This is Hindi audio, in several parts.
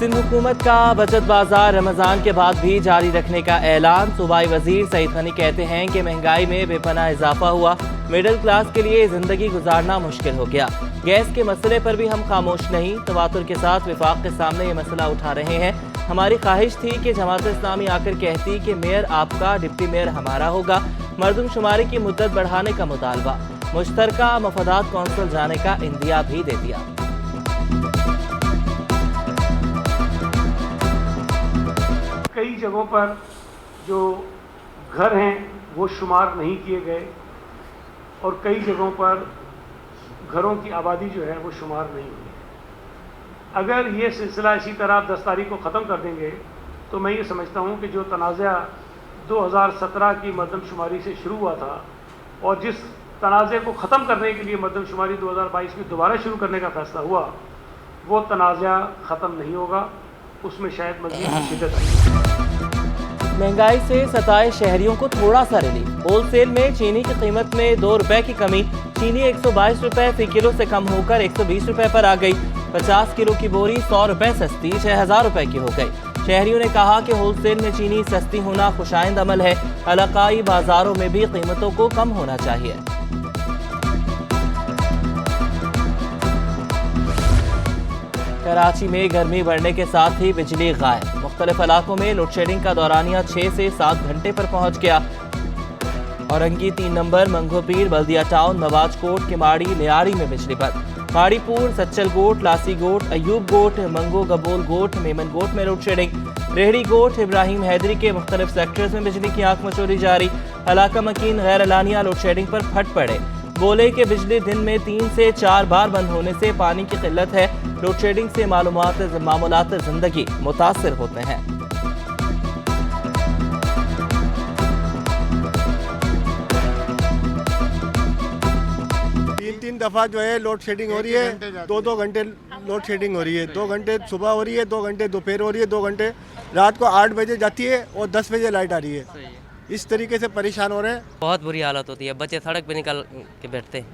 सिंध हुकूमत का बचत बाजार रमजान के बाद भी जारी रखने का ऐलान। सूबाई वजीर सईद गनी कहते हैं कि महंगाई में बेपनाह इजाफा हुआ, मिडिल क्लास के लिए जिंदगी गुजारना मुश्किल हो गया। गैस के मसले पर भी हम खामोश नहीं, तवातुर के साथ विफाक के सामने ये मसला उठा रहे हैं। हमारी ख्वाहिश थी कि जमात इस्लामी आकर कहती कि मेयर आपका, डिप्टी मेयर हमारा होगा। मरदमशुमारी की मुद्दत बढ़ाने का मुतालबा, मुश्तरका मफादात कौंसिल जाने का इंदिया भी दे दिया। कई जगहों पर जो घर हैं वो शुमार नहीं किए गए और कई जगहों पर घरों की आबादी जो है वो शुमार नहीं हुई। अगर ये सिलसिला इसी तरह आप 10 तारीख को ख़त्म कर देंगे तो मैं ये समझता हूँ कि जो तनाज़ा 2017 की मरदमशुमारी से शुरू हुआ था और जिस तनाज़े को ख़त्म करने के लिए मरदमशुमारी 2022 में दोबारा शुरू करने का फ़ैसला हुआ, वो तनाज़ा ख़त्म नहीं होगा, उसमें शायद मज़ीद शिद्दत आएगी। महंगाई से सताए शहरियों को थोड़ा सा रिलीफ। होलसेल में चीनी की कीमत में 2 रुपए की कमी। चीनी 122 रुपए फी किलो से कम होकर 120 रुपए पर आ गई। 50 किलो की बोरी 100 रुपए सस्ती 6000 रुपए की हो गई। शहरियों ने कहा कि होलसेल में चीनी सस्ती होना खुशाइंद अमल है। इलाकाई बाजारों में भी कीमतों को कम होना चाहिए। कराची में गर्मी बढ़ने के साथ ही बिजली गायब। मुख्तलिफ इलाकों में लोड शेडिंग का दौरानिया 6 से 7 घंटे पर पहुंच गया। औरंगी 3 नंबर, मंगोपीर, बल्दिया टाउन, नवाज कोट, किमाड़ी, लियाड़ी में बिजली बंद। माड़ीपुर, सच्चल गोट, लासी गोट, अयूब गोट, मंगो गबोल गोट, मेमन गोट में लोड शेडिंग। रेहड़ी गोट, इब्राहिम हैदरी के मुख्तलिफ सेक्टर्स में बिजली की आंख मचोरी जारी। इलाका मकीन गैर एलानिया लोड शेडिंग पर फट पड़े। बोले कि बिजली दिन में 3 से 4 बार बंद होने से पानी की किल्लत है। लोड शेडिंग से मामूलात जिंदगी मुतासर होते हैं। 3 दफ़ा जो है लोड शेडिंग हो रही है। 2-2 घंटे लोड शेडिंग हो रही है। 2 घंटे सुबह हो रही है, 2 घंटे दोपहर हो रही है, 2 घंटे रात को 8 बजे जाती है और 10 बजे लाइट आ रही है। इस तरीके से परेशान हो रहे हैं। बहुत बुरी हालत होती है। बच्चे सड़क पे निकल के बैठते हैं,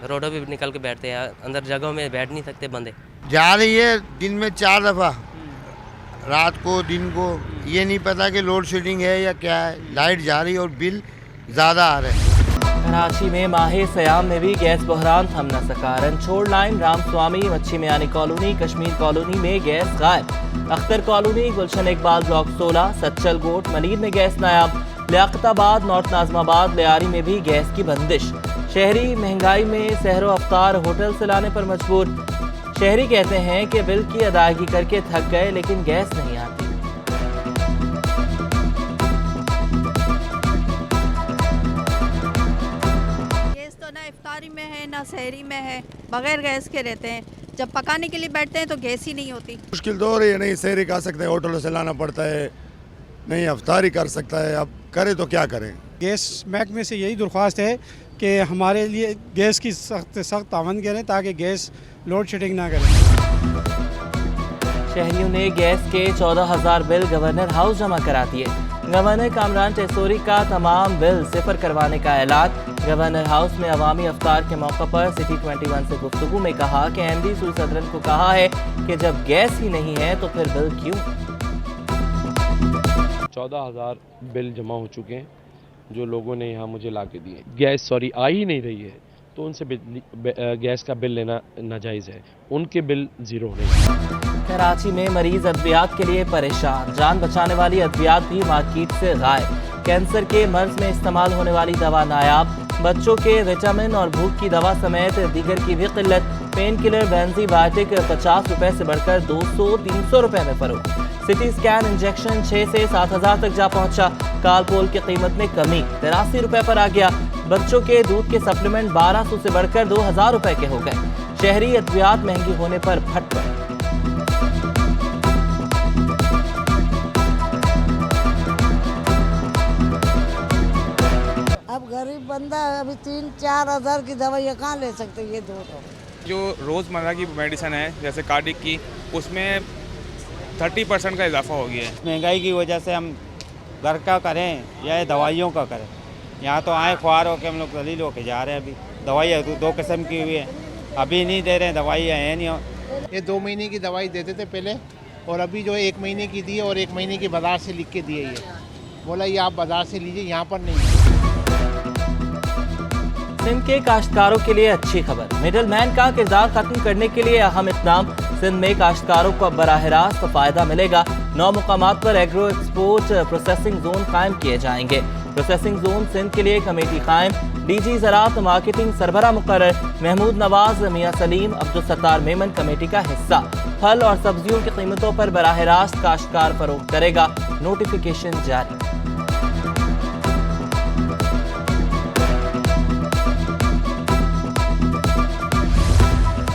रोडों पे निकल के बैठते हैं, अंदर जगहों में बैठ नहीं सकते बंदे। जा रही है दिन में 4 दफ़ा, रात को दिन को, ये नहीं पता कि लोड शेडिंग है या क्या है। लाइट जा रही है और बिल ज़्यादा आ रहे हैं। कराची में माहे सयाम में भी गैस बहरान थम न सका। रनछोड़ लाइन, रामस्वामी, मच्छी मियानी कॉलोनी, कश्मीर कॉलोनी में गैस गायब। अख्तर कॉलोनी, गुलशन इकबाल ब्लॉक 16, सच्चल गोट, मनीर में गैस नायाब। लियाकताबाद, नॉर्थ नाजमाबाद, लियारी में भी गैस की बंदिश। शहरी महंगाई में सहरो अफ्तार होटल से लाने पर मजबूर। शहरी कहते हैं कि बिल की अदायगी करके थक गए लेकिन गैस नहीं आती। गैस तो ना इफ्तारी में है ना सहरी में है, बगैर गैस के रहते हैं। जब पकाने के लिए बैठते हैं तो गैस ही नहीं होती। मुश्किल तो हो रही है, नहीं सहरी खा सकते हैं, होटलों से लाना पड़ता है, नहीं अफ्तारी कर सकता है। अब करे तो क्या करें। गैस महकमे से यही दरख्वास्त है कि हमारे लिए गैस की सख्त पाबंदी करें ताकि गैस लोड शेडिंग ना करें। शहरियों ने गैस के 14,000 बिल गवर्नर हाउस जमा करा दिए। गवर्नर कामरान टेसोरी का तमाम बिल सिफर करवाने का ऐलान। गवर्नर हाउस में अवामी अफ्तार के मौके पर सिटी 21 से गुफ्तगू में कहा कि एमडी सूरी सदरन को कहा है कि जब गैस ही नहीं है तो फिर बिल क्यों। 14,000 बिल जमा हो चुके हैं जो लोगों ने यहाँ मुझे ला के दिए। गैस आ ही नहीं रही है तो उनसे गैस का बिल लेना नाजायज़ है। उनके बिल ज़ीरो हो रहे। कराची में मरीज अद्वियात के लिए परेशान। जान बचाने वाली अद्वियात भी मार्केट से गायब। कैंसर के मर्ज में इस्तेमाल होने वाली दवा नायाब। बच्चों के विटामिन और भूख की दवा समेत दीगर की भी किल्लत। पेन किलर बेंजीबायोटिक 50 रुपए से बढ़कर 200-300 रुपए में फरोख्त। सिटी स्कैन इंजेक्शन 6 से 7,000 तक जा पहुंचा। कालपोल की कीमत में कमी 83 रुपए पर आ गया। बच्चों के दूध के सप्लीमेंट 1200 से बढ़कर 2000 रुपए के हो गए। शहरी अद्वियात महंगी होने पर फट पड़े। अब गरीब बंदा अभी 3-4 हज़ार की दवाइयाँ कहाँ ले सकते, ये दो। जो रोज़मर्रा की मेडिसिन है जैसे कार्डिक की, उसमें 30% का इजाफा हो गया है। महंगाई की वजह से हम घर का करें या दवाइयों का करें। यहाँ तो आए ख्वार होकर हम लोग दलील होके जा रहे हैं। अभी दवाइयाँ 2 किस्म की हुई है, अभी नहीं दे रहे हैं, दवाइयाँ है नहीं। ये 2 महीने की दवाई देते थे पहले, और अभी जो 1 महीने की दी है और 1 महीने की बाजार से लिख के दी है। ये बोला ये आप बाजार से लीजिए, यहाँ पर नहीं। सिंध के काश्तकारों के लिए अच्छी खबर। मिडलमैन का किरदार खत्म करने के लिए अहम इक़दाम। सिंध में काश्तकारों को अब बराह रास्त फायदा मिलेगा। 9 मुकामात पर एग्रो एक्सपोर्ट प्रोसेसिंग जोन कायम किए जाएंगे। प्रोसेसिंग जोन सिंध के लिए कमेटी कायम। डीजी ज़राअत मार्केटिंग सरबरा मुकर्रर। महमूद नवाज, मियां सलीम, अब्दुल सत्तार मेमन कमेटी का हिस्सा। फल और सब्जियों की कीमतों पर बराह रास्त काश्तकार फरोख्त करेगा। नोटिफिकेशन जारी।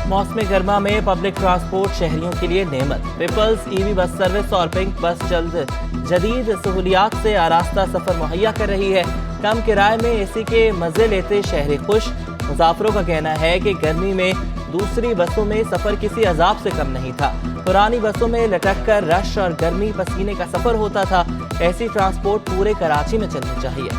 मौसम गर्मा में पब्लिक ट्रांसपोर्ट शहरियों के लिए नेमत। पीपल्स ईवी बस सर्विस और पिंक बस जल्द जदीद सहूलियात से आरास्ता सफर मुहैया कर रही है। कम किराए में एसी के मजे लेते शहरी खुश। मुसाफिरों का कहना है कि गर्मी में दूसरी बसों में सफर किसी अजाब से कम नहीं था। पुरानी बसों में लटक कर रश और गर्मी पसीने का सफर होता था। ऐसी ट्रांसपोर्ट पूरे कराची में चलनी चाहिए।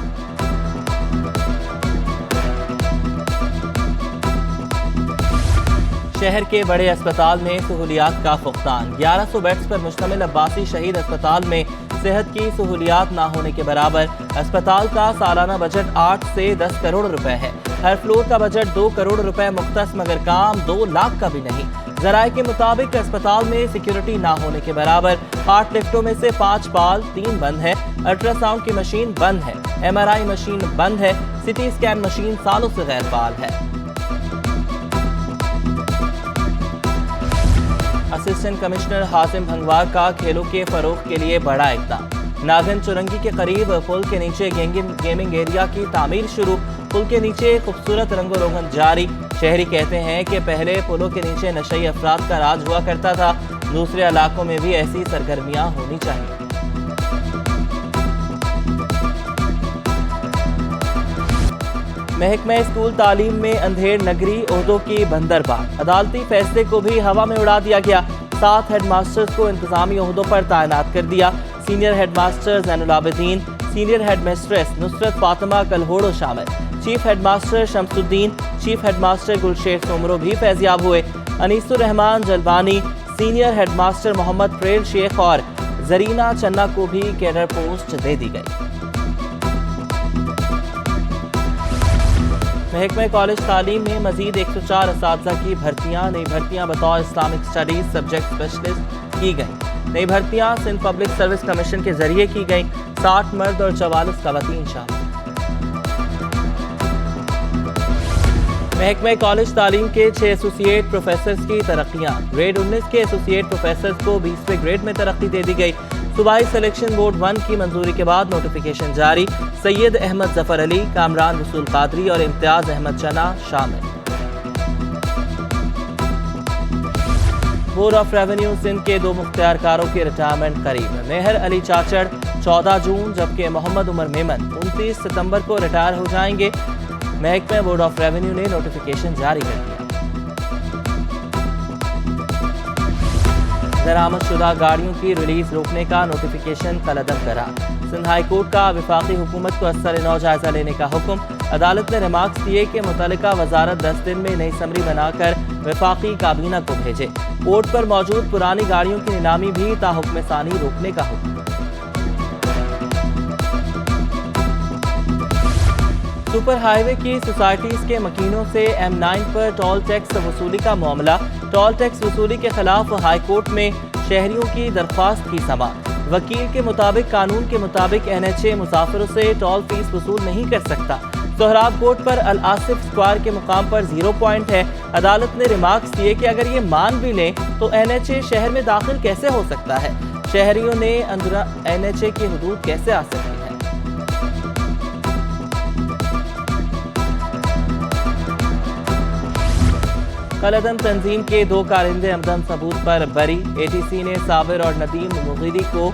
शहर के बड़े अस्पताल में सहूलियात का फुकदान। 1100 बेड्स पर मुश्तमिल अब्बासी शहीद अस्पताल में सेहत की सहूलियात ना होने के बराबर। अस्पताल का सालाना बजट 8 से 10 करोड़ रुपए है। हर फ्लोर का बजट 2 करोड़ रुपए मुख्तस, मगर काम 2 लाख का भी नहीं। जराये के मुताबिक अस्पताल में सिक्योरिटी ना होने के बराबर। 8 लिफ्टों में से 5 पाल, 3 बंद है। अल्ट्रासाउंड की मशीन बंद है। MRI मशीन बंद है। सिटी स्कैन मशीन सालों से गैर फाल है। असिस्टेंट कमिश्नर हासिम भंगवार का खेलों के फरोग के लिए बड़ा इक़दाम। नागन चुरंगी के करीब पुल के नीचे गेमिंग एरिया की तामीर शुरू। पुल के नीचे खूबसूरत रंगो रोगन जारी। शहरी कहते हैं कि पहले पुलों के नीचे नशई अफराद का राज हुआ करता था। दूसरे इलाकों में भी ऐसी सरगर्मियां होनी चाहिए। महकमा स्कूल तालीम में अंधेर नगरी ओहदों की बंदरबार। अदालती फैसले को भी हवा में उड़ा दिया गया। 7 हेडमास्टर्स को इंतजामी ओहदों पर तैनात कर दिया। Senior headmaster Zainul Abidin, senior headmistress Nusrat Fatima Kalhoro शामिल। Chief headmaster Shamsuddin, chief headmaster Gulsher Soomro भी फैजियाब हुए। अनीसुर रहमान जलवानी, सीनियर हेडमास्टर मोहम्मद प्रेर शेख और जरीना चन्ना को भी कैडर पोस्ट दे दी गई। महकमा कॉलेज तालीम में मजीद 104 असातिज़ा की भर्तियाँ। नई भर्तियाँ बतौर इस्लामिक स्टडीज़ सब्जेक्ट स्पेशलिस्ट की गई। नई भर्तियाँ सिंध पब्लिक सर्विस कमीशन के जरिए की गई। 60 मर्द और 44 खवातीन शामिल। महकमा कॉलेज तालीम के 6 एसोसिएट प्रोफेसर्स की तरक्कियाँ। ग्रेड 19 के एसोसिएट प्रोफेसर्स को 20वें ग्रेड में तरक्की दे दी गई। सूबाई सिलेक्शन बोर्ड 1 की मंजूरी के बाद नोटिफिकेशन जारी। सैयद अहमद जफर अली, कामरान रसूल कादरी और इम्तियाज अहमद चना शामिल। बोर्ड ऑफ रेवेन्यू सिंध के 2 मुख्तियारकारों के रिटायरमेंट करीब। मेहर अली चाचड़ 14 जून जबकि मोहम्मद उमर मेमन 29 सितंबर को रिटायर हो जाएंगे। महकमा बोर्ड ऑफ रेवेन्यू ने नोटिफिकेशन जारी कर दिया। दरामदशुदा गाड़ियों की रिलीज रोकने का नोटिफिकेशन कलअदम करा। सिंध हाई कोर्ट का वफाकी हुकूमत को असर-ए-नौ जायजा लेने का हुक्म। अदालत ने रिमार्क्स दिए कि मुतल्लिका वजारत 10 दिन में नई समरी बनाकर वफाकी काबीना को भेजे। कोर्ट पर मौजूद पुरानी गाड़ियों की नीलामी भी ताहुक्म सानी रोकने का हुक्म। सुपर हाईवे की सोसाइटीज के मकीनों से M9 पर टोल टैक्स वसूली का मामला। टोल टैक्स वसूली के खिलाफ हाई कोर्ट में शहरियों की दरख्वास्त की समाअत। वकील के मुताबिक कानून के मुताबिक NHA मुसाफिरों से टोल फीस वसूल नहीं कर सकता। सोहराब कोर्ट पर अल आसिफ स्क्वायर के मुकाम पर 0 पॉइंट है। अदालत ने रिमार्क्स दिए कि अगर ये मान भी लें तो NHA शहर में दाखिल कैसे हो सकता है। शहरियों ने अंदर NHA की हदूद कैसे आ सकती है। कलअदम तंजीम के 2 कारिंदे अमदन सबूत पर बरी। ATC ने साबिर और नदीम मुगीरी को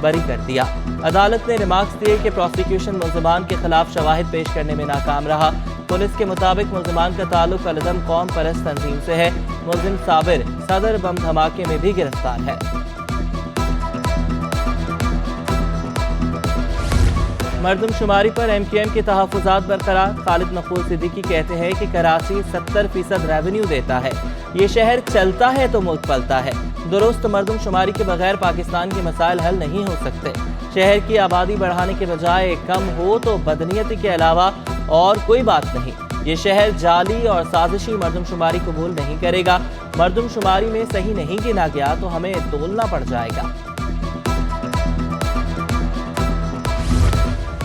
बरी कर दिया। अदालत ने रिमार्क्स दिए कि प्रोसिक्यूशन मुल्ज़िमान के खिलाफ शवाहिद पेश करने में नाकाम रहा। पुलिस के मुताबिक मुल्ज़िमान का ताल्लुक कलअदम कौम परस्त तंजीम से है। मुल्ज़िम साबिर सदर बम धमाके में भी गिरफ्तार है। मरदमशुमारी पर MQM के तहफ़्फ़ुज़ात बरकरार। खालिद मकबूल सिद्दीकी कहते हैं कि कराची 70% रेवेन्यू देता है। ये शहर चलता है तो मुल्क पलता है। दुरुस्त मर्दमशुमारी के बगैर पाकिस्तान के मसाइल हल नहीं हो सकते। शहर की आबादी बढ़ाने के बजाय कम हो तो बदनीयती के अलावा और कोई बात नहीं। ये शहर जाली और साजिशी मर्दमशुमारी कबूल नहीं करेगा। मर्दमशुमारी में सही नहीं गिना गया तो हमें तोलना पड़ जाएगा।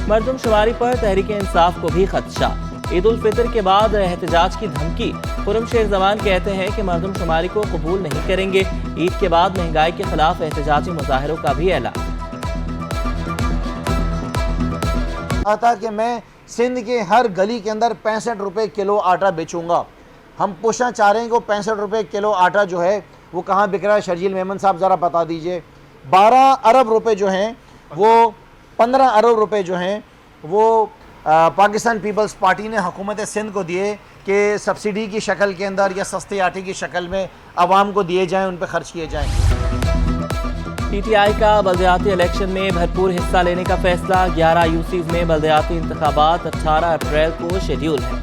मर्दमशुमारी पर तहरीक इंसाफ को भी खदशा। ईद उल फितर के बाद एहतजाज की धमकी। खुर्रम शेख जमान कहते हैं कि मर्दमशुमारी को कबूल नहीं करेंगे। ईद के बाद महंगाई के खिलाफ एहतजाजी मुजाहिरों का भी ऐलान। था कि मैं सिंध के हर गली के अंदर 65 रुपए किलो आटा बेचूंगा। हम पूछना चाह रहे हैं कि 65 रुपए किलो आटा जो है वो कहाँ बिक रहा है? शर्जील मेमन साहब ज़रा बता दीजिए। 12 अरब रुपए जो हैं वो 15 अरब रुपए जो हैं वो पाकिस्तान पीपल्स पार्टी ने हुकूमत सिंध को दिए कि सब्सिडी की शक्ल के अंदर या सस्ते आटे की शक्ल में आवाम को दिए जाएं, उन पर खर्च किए जाएं। PTI का बल्दियाती इलेक्शन में भरपूर हिस्सा लेने का फैसला। 11 यूसीज में बल्दियाती इंतखाबात 18 अप्रैल को शेड्यूल है।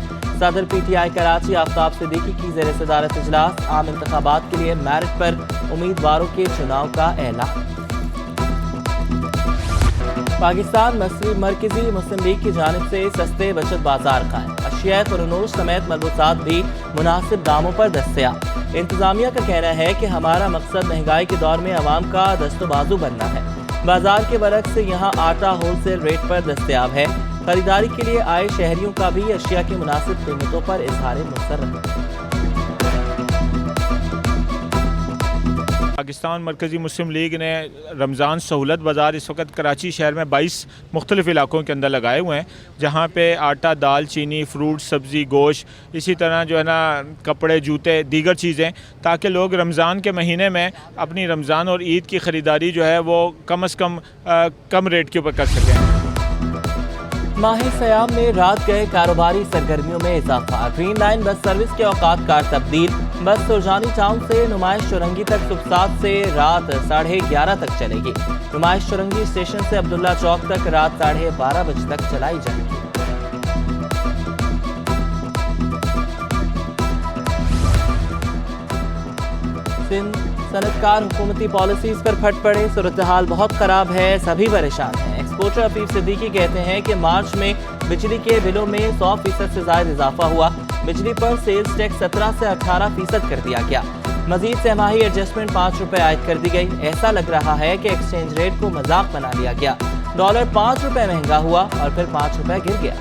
सदर PTI कराची आफ्ताब सिद्दीकी की ज़ेर सदारत इजलास। आम इंतखाबात के लिए मेरिट पर उम्मीदवारों के चुनाव का ऐलान। पाकिस्तान मरकजी मुस्लिम लीग की जानिब से सस्ते बचत बाजार कायम। अशिया खुरनूश समेत मलबूसात भी मुनासिब दामों पर दस्तयाब। इंतजामिया का कहना है कि हमारा मकसद महंगाई के दौर में अवाम का दस्तबाजू बनना है। बाजार के बरक्स से यहाँ आटा होलसेल रेट पर दस्तयाब है। खरीदारी के लिए आए शहरियों का भी अशिया की मुनासिब कीमतों पर इजहार मुसर्रत। पाकिस्तान मरकज़ी मुस्लिम लीग ने रमज़ान सहूलत बाज़ार इस वक्त कराची शहर में 22 मुख्तलिफ़ इलाकों के अंदर लगाए हुए हैं, जहाँ पे आटा, दाल, चीनी, फ्रूट, सब्ज़ी, गोश्त, इसी तरह जो है ना कपड़े, जूते, दीगर चीज़ें, ताकि लोग रमज़ान के महीने में अपनी रमज़ान और ईद की ख़रीदारी जो है वो कम अज़ कम रेट के ऊपर कर सकें। माह सयाम में रात गए कारोबारी सरगर्मियों में इजाफा। ग्रीन लाइन बस सर्विस के औकात कार तब्दील। बस सुरजानी टाउन से नुमाइश चौरंगी तक सुबह 7 से रात 11:30 तक चलेगी। नुमाइश चौरंगी स्टेशन से अब्दुल्ला चौक तक रात 12:30 बजे तक चलाई जाएगी। सिंध सनतकार हुकूमती पॉलिसीज पर फट पड़े। सूरत हाल बहुत खराब है, सभी परेशान हैं। एक्सपोर्टर अफीफ सिद्दीकी कहते हैं कि मार्च में बिजली के बिलों में 100% से ज्यादा इजाफा हुआ। बिजली पर सेल्स टैक्स 17 से 18% कर दिया गया। मजीद सहमाही एडजस्टमेंट 5 रुपए आयद कर दी गई। ऐसा लग रहा है कि एक्सचेंज रेट को मजाक बना लिया गया। डॉलर 5 रुपए महंगा हुआ और फिर 5 रुपए गिर गया।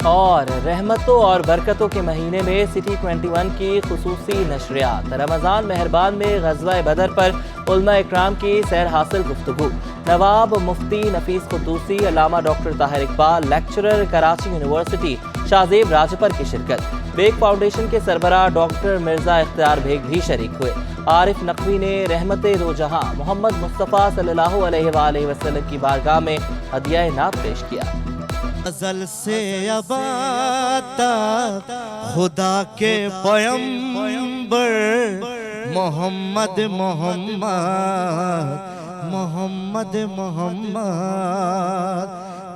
और रहमतों और बरकतों के महीने में सिटी 21 की खुसूसी नशरियात। रमज़ान मेहरबान में ग़ज़वा बदर पर उलमा इकराम की सैर हासिल गुफ्तगू। Nawab Mufti Nafees Quddusi, Allama doctor Tahir Iqbal, lecturer Karachi university Shahzeb Rajpar की शिरकत। बेग फाउंडेशन के सरबराह डॉक्टर मिर्जा इख्तियार बेग भी शरीक हुए। आरिफ नकवी ने रहमते दो जहां मोहम्मद मुस्तफ़ा सल्लल्लाहु अलैहि वसल्लम की बारगाह में हदिया नात पेश किया। अज़ल से अबाता खुदा के पैगंबर मोहम्मद मोहम्मद मोहम्मद मोहम्मद,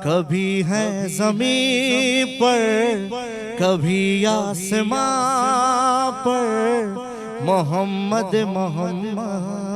कभी है ज़मीं पर कभी आसमां पर मोहम्मद मोहम्मद।